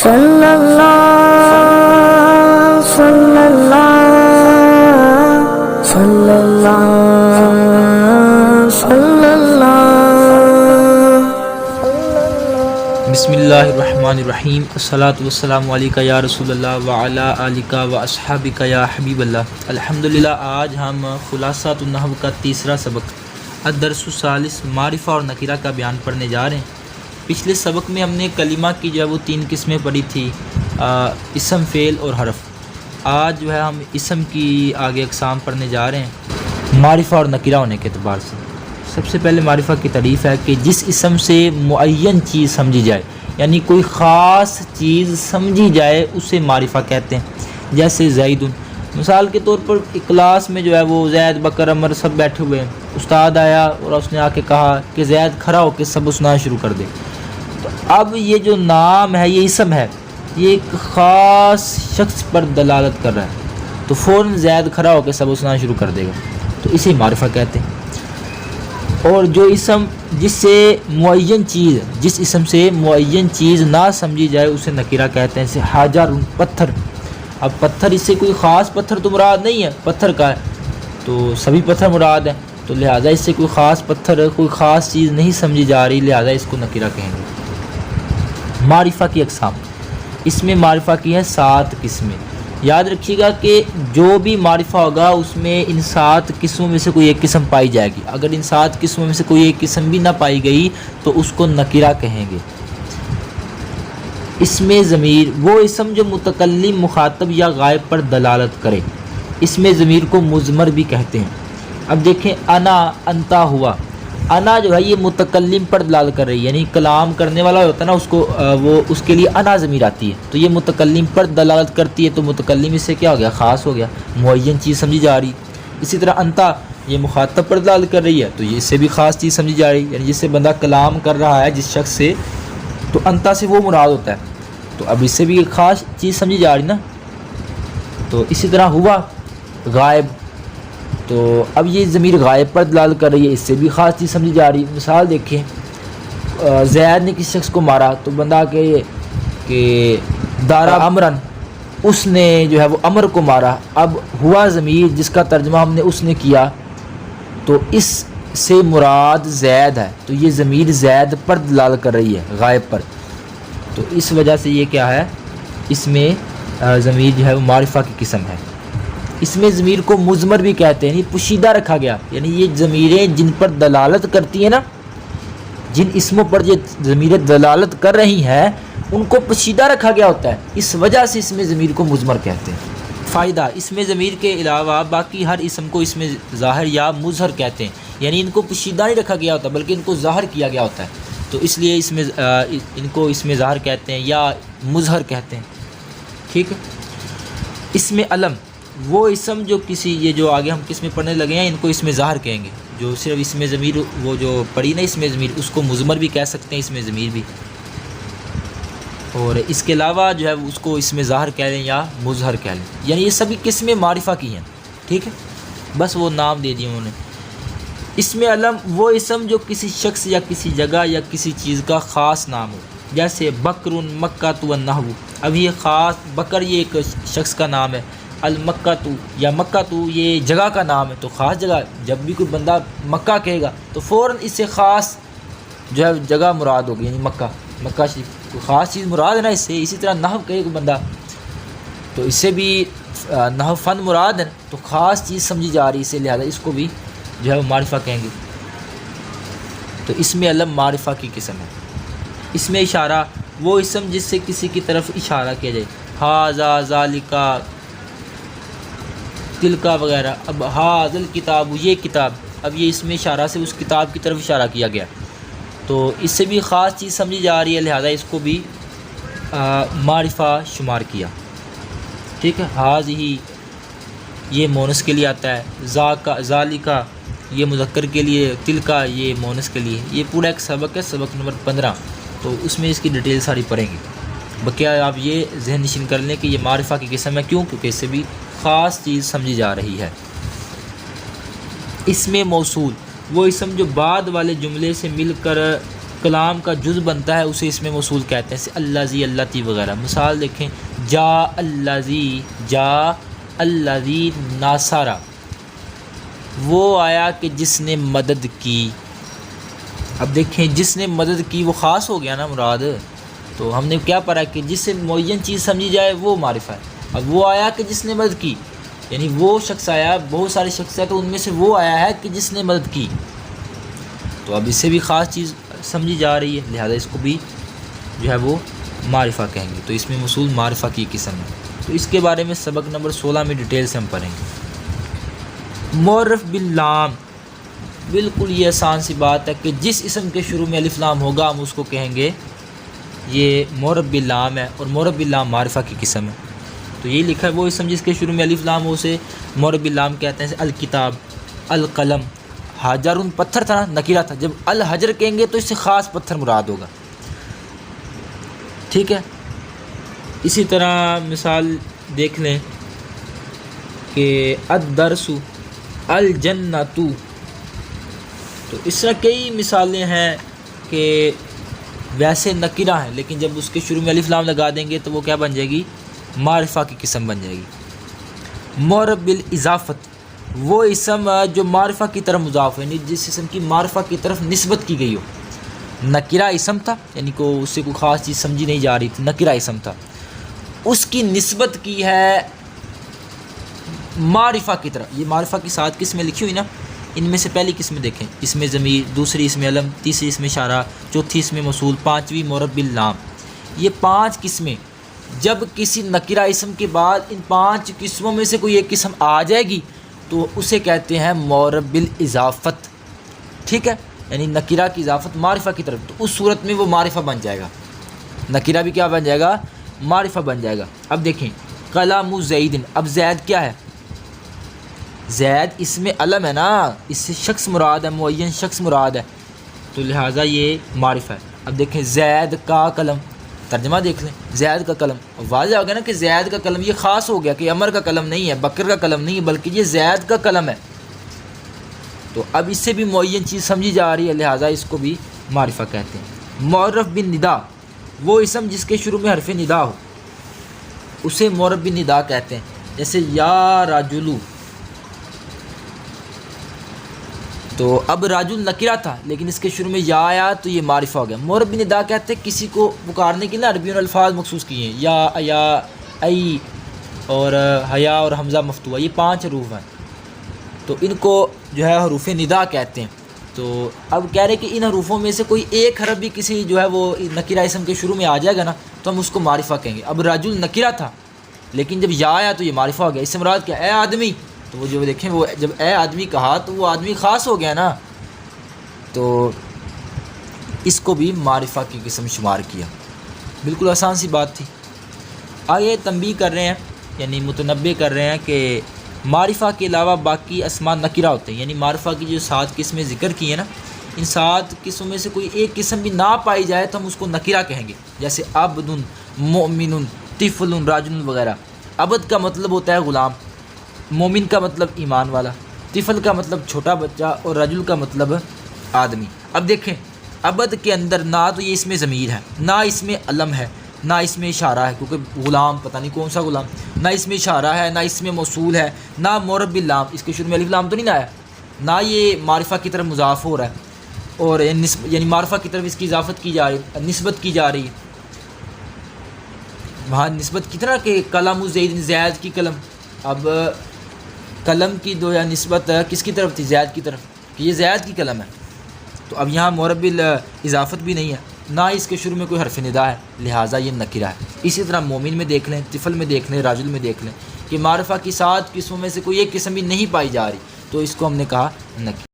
صلی اللہ صلی اللہ صلی اللہ صلی اللہ۔ بسم اللہ الرحمن الرحیم، الصلاۃ والسلام علیکہ یا رسول اللہ وعلی آلکہ و اصحابکہ یا حبیب اللہ۔ الحمدللہ آج ہم خلاصۃ النحو کا تیسرا سبق الدرس الثالث معرفہ اور نکرہ کا بیان پڑھنے جا رہے ہیں۔ پچھلے سبق میں ہم نے کلمہ کی جو ہے وہ 3 قسمیں پڑھی تھی، اسم، فعل اور حرف۔ آج جو ہے ہم اسم کی آگے اقسام پڑھنے جا رہے ہیں معرفہ اور نکرہ ہونے کے اعتبار سے۔ سب سے پہلے معرفہ کی تعریف ہے کہ جس اسم سے معین چیز سمجھی جائے، یعنی کوئی خاص چیز سمجھی جائے اسے معرفہ کہتے ہیں۔ جیسے زید، مثال کے طور پر کلاس میں جو ہے وہ زید، بکر، عمر سب بیٹھے ہوئے ہیں، استاد آیا اور اس نے آ کے کہا کہ زید کھڑا ہو کے سبق سنانا شروع کر دے۔ تو اب یہ جو نام ہے، یہ اسم ہے، یہ ایک خاص شخص پر دلالت کر رہا ہے، تو فوراً زید کھڑا ہو کے سبق سنانا شروع کر دے گا، تو اسے معرفہ کہتے ہیں۔ اور جو اسم جس اسم سے معین چیز نہ سمجھی جائے اسے نکرہ کہتے ہیں۔ جیسے حجر، پتھر۔ اب پتھر، اس سے کوئی خاص پتھر تو مراد نہیں ہے، پتھر کا ہے تو سبھی پتھر مراد ہیں، تو لہٰذا اس سے کوئی خاص پتھر، کوئی خاص چیز نہیں سمجھی جا رہی، لہٰذا اس کو نکرہ کہیں گے۔ معرفہ کی اقسام، اس میں معرفہ کی ہے 7 قسمیں۔ یاد رکھیے گا کہ جو بھی معرفہ ہوگا اس میں ان 7 قسموں میں سے کوئی ایک قسم پائی جائے گی۔ اگر ان 7 قسموں میں سے کوئی ایک قسم بھی نہ پائی گئی تو اس کو نکرہ کہیں گے۔ اسم ضمیر، وہ اسم جو متکلم، مخاطب یا غائب پر دلالت کرے، اسم ضمیر کو مضمر بھی کہتے ہیں۔ اب دیکھیں، انا، انتا، ہوا۔ انا جو ہے یہ متکلم پر دلالت کر رہی ہے، یعنی کلام کرنے والا ہوتا ہے نا، اس کے لیے انا ضمیر آتی ہے، تو یہ متکلم پر دلالت کرتی ہے، تو متکلم اس سے کیا ہو گیا؟ خاص ہو گیا، معین چیز سمجھی جا رہی۔ اسی طرح انتا، یہ مخاطب پر دلالت کر رہی ہے، تو یہ اس سے بھی خاص چیز سمجھی جا رہی ہے، یعنی جس سے بندہ کلام کر رہا ہے جس شخص سے، تو انتا سے وہ مراد ہوتا ہے، تو اب اس سے بھی ایک خاص چیز سمجھی جا رہی نا۔ تو اسی طرح ہوا، غائب، تو اب یہ ضمیر غائب پر دلالت کر رہی ہے، اس سے بھی خاص چیز سمجھی جا رہی ہے۔ مثال دیکھیں، زید نے کسی شخص کو مارا، تو بندہ کہے کہ دارا امرن، اس نے جو ہے وہ امر کو مارا۔ اب ہوا ضمیر جس کا ترجمہ ہم نے اس نے کیا، تو اس سے مراد زید ہے، تو یہ ضمیر زید پر دلالت کر رہی ہے، غائب پر، تو اس وجہ سے یہ کیا ہے؟ اس میں ضمیر جو ہے وہ معرفہ کی قسم ہے۔ اس میں ضمیر کو مضمر بھی کہتے ہیں، یعنی پوشیدہ رکھا گیا، یعنی یہ ضمیریں جن پر دلالت کرتی ہیں نا، جن اسموں پر یہ ضمیریں دلالت کر رہی ہیں ان کو پوشیدہ رکھا گیا ہوتا ہے، اس وجہ سے اس میں ضمیر کو مضمر کہتے ہیں۔ فائدہ، اس میں ضمیر کے علاوہ باقی ہر اسم کو اس میں ظاہر یا مظہر کہتے ہیں، یعنی ان کو پوشیدہ نہیں رکھا گیا ہوتا بلکہ ان کو ظاہر کیا گیا ہوتا ہے، تو اس لیے ان کو اس میں ظاہر کہتے ہیں یا مظہر کہتے ہیں، ٹھیک ہے۔ اس میں علم، وہ اسم جو یہ جو آگے ہم قسمیں پڑھنے لگے ہیں ان کو اس میں ظاہر کہیں گے، جو صرف اس میں ضمیر وہ جو پڑھی نا اس میں ضمیر، اس کو مضمر بھی کہہ سکتے ہیں، اس میں ضمیر بھی، اور اس کے علاوہ جو ہے اس کو اس میں ظاہر کہہ لیں یا مظہر کہہ لیں، یعنی یہ سبھی قسمیں معرفہ کی ہیں، ٹھیک ہے، بس وہ نام دے دیے انہوں نے۔ اس میں علم، وہ اسم جو کسی شخص یا کسی جگہ یا کسی چیز کا خاص نام ہو، جیسے بکر، مکہ والنحو۔ اب یہ خاص، بکر یہ ایک شخص کا نام ہے، المکہ یا مکہ یہ جگہ کا نام ہے، تو خاص جگہ، جب بھی کوئی بندہ مکہ کہے گا تو فوراً اس سے خاص جو ہے جگہ مراد ہوگی، یعنی مکہ شریف، کوئی خاص چیز مراد ہے نا اس سے۔ اسی طرح نحو کہے کوئی بندہ تو اس سے بھی نحو فن مراد ہے، تو خاص چیز سمجھی جا رہی ہے، اس سے لہٰذا اس کو بھی جو ہے وہ معرفہ کہیں گے، تو اس میں علم معرفہ کی قسم ہے۔ اس میں اشارہ، وہ اسم جس سے کسی کی طرف اشارہ کیا جائے، ھذا، ذالکا، تلکا وغیرہ۔ اب ھذا الکتاب، یہ کتاب، اب یہ اس میں اشارہ سے اس کتاب کی طرف اشارہ کیا گیا، تو اس سے بھی خاص چیز سمجھی جا رہی ہے، لہذا اس کو بھی معرفہ شمار کیا، ٹھیک ہے۔ ھذہ یہ مونس کے لیے آتا ہے، ذالکا یہ مذکر کے لیے، تلکا یہ مونس کے لیے۔ یہ پورا ایک سبق ہے، سبق نمبر 15، تو اس میں اس کی ڈیٹیل ساری پڑھیں گے۔ بقیہ آپ یہ ذہن نشین کر لیں کہ یہ معرفہ کی قسم ہے، کیوں؟ کیونکہ اس سے بھی خاص چیز سمجھی جا رہی ہے۔ اس میں موصول، وہ اسم جو بعد والے جملے سے مل کر کلام کا جز بنتا ہے اسے اسم موصول کہتے ہیں، جیسے الذی، اللتی وغیرہ۔ مثال دیکھیں، جا الذی ناصرہ، وہ آیا کہ جس نے مدد کی۔ اب دیکھیں جس نے مدد کی وہ خاص ہو گیا نا مراد، تو ہم نے کیا پڑھا کہ جس سے معین چیز سمجھی جائے وہ معرفہ ہے۔ اب وہ آیا کہ جس نے مدد کی، یعنی وہ شخص آیا، بہت سارے شخص ہے تو ان میں سے وہ آیا ہے کہ جس نے مدد کی، تو اب اس سے بھی خاص چیز سمجھی جا رہی ہے، لہذا اس کو بھی جو ہے وہ معرفہ کہیں گے۔ تو اس میں موصول معرفہ کی قسم ہے، تو اس کے بارے میں سبق نمبر 16 میں ڈیٹیل سے ہم پڑھیں گے۔ معرف باللام، بالکل یہ آسان سی بات ہے کہ جس اسم کے شروع میں الف لام ہوگا ہم اس کو کہیں گے یہ معرف باللام ہے، اور معرف باللام معرفہ کی قسم ہے۔ تو یہی لکھا ہے، وہ اسم جس کے شروع میں الف لام ہو اسے معرف باللام کہتے ہیں، الکتاب، القلم، حجر، پتھر تھا نا، نکیرہ تھا، جب الحجر کہیں گے تو اس سے خاص پتھر مراد ہوگا، ٹھیک ہے۔ اسی طرح مثال دیکھ لیں کہ الدرس، الجنت، تو اس طرح کئی مثالیں ہیں کہ ویسے نکرہ ہیں لیکن جب اس کے شروع میں الف لام لگا دیں گے تو وہ کیا بن جائے گی؟ معرفہ کی قسم بن جائے گی۔ معرف بالاضافت، وہ اسم جو معرفہ کی طرف مضاف ہے، یعنی جس اسم کی معرفہ کی طرف نسبت کی گئی ہو۔ نکرہ اسم تھا، یعنی کو اس سے کوئی خاص چیز سمجھی نہیں جا رہی تھی، نکرہ اسم تھا، اس کی نسبت کی ہے معرفہ کی طرف۔ یہ معرفہ کی 7 قسمیں لکھی ہوئی نا، ان میں سے پہلی قسم دیکھیں، اسم ضمیر، دوسری اسم علم، تیسری اسم اشارہ، چوتھی اسم موصول، پانچویں معرف باللام۔ یہ 5 قسمیں جب کسی نکرہ اسم کے بعد ان 5 قسموں میں سے کوئی ایک قسم آ جائے گی تو اسے کہتے ہیں معرف بالاضافت، ٹھیک ہے، یعنی نکرہ کی اضافت معرفہ کی طرف، تو اس صورت میں وہ معرفہ بن جائے گا، نکرہ بھی کیا بن جائے گا؟ معرفہ بن جائے گا۔ اب دیکھیں قلم زید، اب زید کیا ہے؟ زید اسم علم ہے نا، اس سے شخص مراد ہے، معین شخص مراد ہے، تو لہٰذا یہ معرفہ ہے۔ اب دیکھیں زید کا قلم، ترجمہ دیکھ لیں، زید کا قلم، واضح ہو گیا نا کہ زید کا قلم، یہ خاص ہو گیا کہ عمر کا قلم نہیں ہے، بکر کا قلم نہیں ہے، بلکہ یہ زید کا قلم ہے، تو اب اس سے بھی معین چیز سمجھی جا رہی ہے، لہٰذا اس کو بھی معرفہ کہتے ہیں۔ معرف بالندا، وہ اسم جس کے شروع میں حرف ندا ہو اسے معرف بالندا کہتے ہیں، جیسے یا راجلو، تو اب راجل نکرہ تھا لیکن اس کے شروع میں یا آیا تو یہ معرفہ ہو گیا۔ معرف بالندا کہتے ہیں کسی کو پکارنے کے لیے عربیوں نے الفاظ مخصوص کیے ہیں، یا ای اور حیا اور حمزہ مفتوحہ، یہ 5 حروف ہیں، تو ان کو جو ہے حروف ندا کہتے ہیں۔ تو اب کہہ رہے کہ ان حروفوں میں سے کوئی ایک حرف بھی کسی جو ہے وہ نکرہ اسم کے شروع میں آ جائے گا نا تو ہم اس کو معرفہ کہیں گے۔ اب راجل نکرہ تھا لیکن جب یا آیا تو یہ معرفہ ہو گیا، اس سے مراد کیا؟ اے آدمی، تو وہ جو دیکھیں وہ جب اے آدمی کہا تو وہ آدمی خاص ہو گیا نا، تو اس کو بھی معرفہ کی قسم شمار کیا۔ بالکل آسان سی بات تھی۔ آگے تنبیہ کر رہے ہیں، یعنی متنبہ کر رہے ہیں کہ معرفہ کے علاوہ باقی اسماء نکرہ ہوتے ہیں، یعنی معرفہ کی جو 7 قسمیں ذکر کی ہیں نا، ان 7 قسموں میں سے کوئی ایک قسم بھی نہ پائی جائے تو ہم اس کو نکرہ کہیں گے، جیسے عبد، مؤمن، طفل، راجل وغیرہ۔ عبد کا مطلب ہوتا ہے غلام، مومن کا مطلب ایمان والا، طفل کا مطلب چھوٹا بچہ، اور رجل کا مطلب آدمی۔ اب دیکھیں عبد کے اندر نہ تو یہ اسم ضمیر ہے، نہ اسم علم ہے، نہ اسم اشارہ ہے، کیونکہ غلام پتہ نہیں کون سا غلام، نہ اسم اشارہ ہے، نہ اسم موصول ہے، نہ معرف باللام، اس کے شروع میں الف لام تو نہیں آیا، نہ یہ معرفہ کی طرف مضاف ہو رہا ہے، اور یعنی معرفہ کی طرف اس کی اضافت کی جا رہی ہے، نسبت کی جا رہی ہے۔ وہاں نسبت کی طرح کہ قلم زید، زید کی قلم، اب قلم کی دو یا نسبت کس کی طرف تھی؟ زید کی طرف، کہ یہ زید کی قلم ہے، تو اب یہاں معرف بالاضافت بھی نہیں ہے، نہ اس کے شروع میں کوئی حرف ندا ہے، لہٰذا یہ نکرہ ہے۔ اسی طرح مومن میں دیکھ لیں، طفل میں دیکھ لیں، راجل میں دیکھ لیں کہ معرفہ کی 7 قسموں میں سے کوئی ایک قسم بھی نہیں پائی جا رہی، تو اس کو ہم نے کہا نکرہ۔